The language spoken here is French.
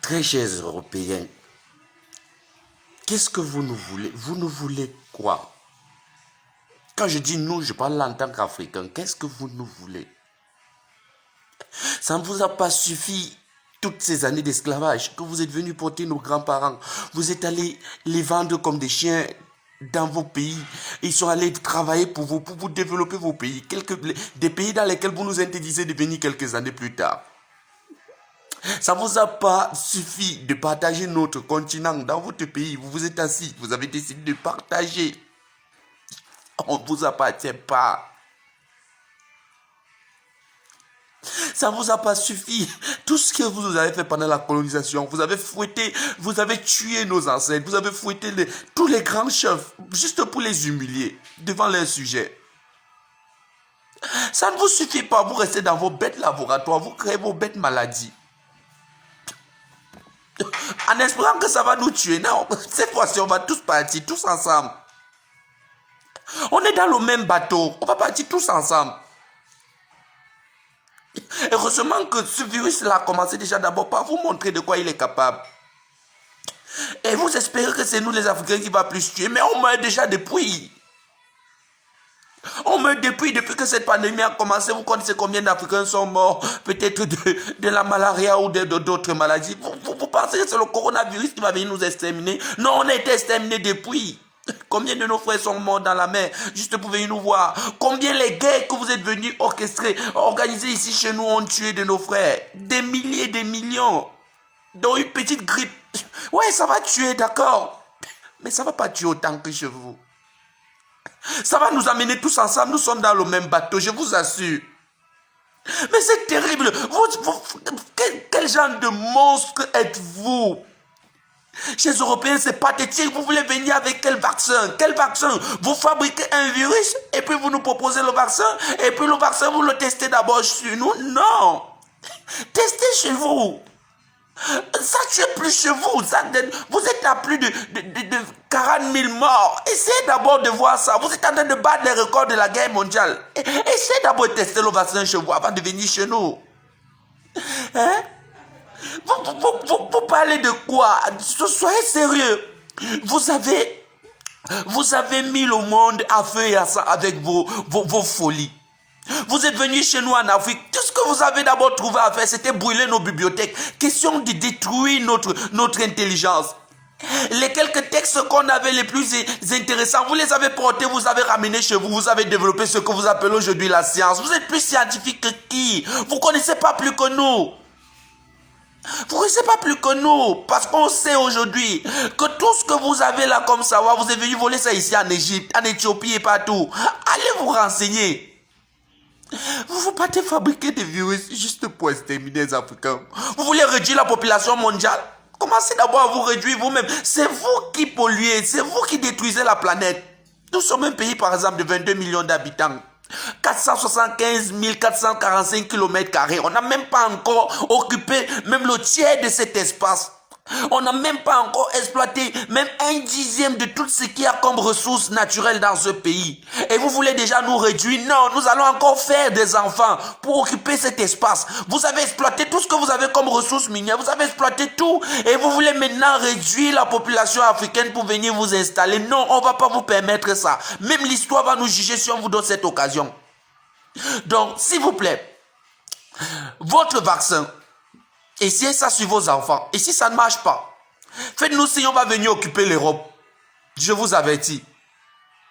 Très chers Européens, qu'est-ce que vous nous voulez? Vous nous voulez quoi? Quand je dis nous, je parle en tant qu'Africain. Qu'est-ce que vous nous voulez? Ça ne vous a pas suffi toutes ces années d'esclavage que vous êtes venus porter nos grands-parents. Vous êtes allés les vendre comme des chiens dans vos pays. Ils sont allés travailler pour vous développer vos pays. Des pays dans lesquels vous nous interdisez de venir quelques années plus tard. Ça ne vous a pas suffi de partager notre continent dans votre pays. Vous vous êtes assis, vous avez décidé de partager. On ne vous appartient pas. Ça ne vous a pas suffi. Tout ce que vous avez fait pendant la colonisation, vous avez fouetté, vous avez tué nos ancêtres, vous avez fouetté tous les grands chefs, juste pour les humilier devant leurs sujets. Ça ne vous suffit pas, vous restez dans vos bêtes laboratoires, vous créez vos bêtes maladies. En espérant que ça va nous tuer. Non, cette fois-ci, on va tous partir, tous ensemble. On est dans le même bateau, on va partir tous ensemble. Heureusement que ce virus-là a commencé déjà d'abord par vous montrer de quoi il est capable. Et vous espérez que c'est nous les Africains qui va plus tuer, mais on meurt déjà depuis. On meurt depuis que cette pandémie a commencé. Vous connaissez combien d'Africains sont morts, peut-être de la malaria ou d'autres maladies. Vous pensez que c'est le coronavirus qui va venir nous exterminer? Non, on a été exterminés depuis. Combien de nos frères sont morts dans la mer juste pour venir nous voir? Combien les guerres que vous êtes venus orchestrer, organiser ici chez nous ont tué de nos frères? Des milliers, des millions. Dans une petite grippe. Ouais, ça va tuer, d'accord. Mais ça ne va pas tuer autant que chez vous. Ça va nous amener tous ensemble. Nous sommes dans le même bateau, je vous assure. Mais c'est terrible. Quel genre de monstre êtes-vous? Chez les Européens, c'est pathétique. Vous voulez venir avec quel vaccin? Quel vaccin? Vous fabriquez un virus et puis vous nous proposez le vaccin et puis le vaccin, vous le testez d'abord sur nous? Non. Testez chez vous. Ça tue plus chez vous. Vous êtes à plus de 40 000 morts. Essayez d'abord de voir ça. Vous êtes en train de battre les records de la guerre mondiale. Essayez d'abord de tester le vaccin chez vous avant de venir chez nous. Hein? Vous parlez de quoi? Soyez sérieux. Vous avez mis le monde à feu et à sang avec vos folies. Vous êtes venus chez nous en Afrique. Tout ce que vous avez d'abord trouvé à faire, c'était brûler nos bibliothèques. Question de détruire notre intelligence. Les quelques textes qu'on avait les plus intéressants, vous les avez portés, vous avez ramenés chez vous, vous avez développé ce que vous appelez aujourd'hui la science. Vous êtes plus scientifique que qui? Vous ne connaissez pas plus que nous. Vous ne connaissez pas plus que nous, parce qu'on sait aujourd'hui que tout ce que vous avez là comme savoir, vous êtes venu voler ça ici en Égypte, en Éthiopie et partout. Allez vous renseigner. Vous partez fabriquer des virus juste pour exterminer les Africains. Vous voulez réduire la population mondiale? Commencez d'abord à vous réduire vous-même. C'est vous qui polluez, c'est vous qui détruisez la planète. Nous sommes un pays par exemple de 22 millions d'habitants. 475 445 km². On n'a même pas encore occupé même le tiers de cet espace. On n'a même pas encore exploité même 1/10 de tout ce qu'il y a comme ressources naturelles dans ce pays. Et vous voulez déjà nous réduire? Non, nous allons encore faire des enfants pour occuper cet espace. Vous avez exploité tout ce que vous avez comme ressources minières. Vous avez exploité tout. Et vous voulez maintenant réduire la population africaine pour venir vous installer. Non, on ne va pas vous permettre ça. Même l'histoire va nous juger si on vous donne cette occasion. Donc, s'il vous plaît, votre vaccin, essayez ça sur vos enfants. Et si ça ne marche pas, faites-nous signe, on va venir occuper l'Europe. Je vous avertis.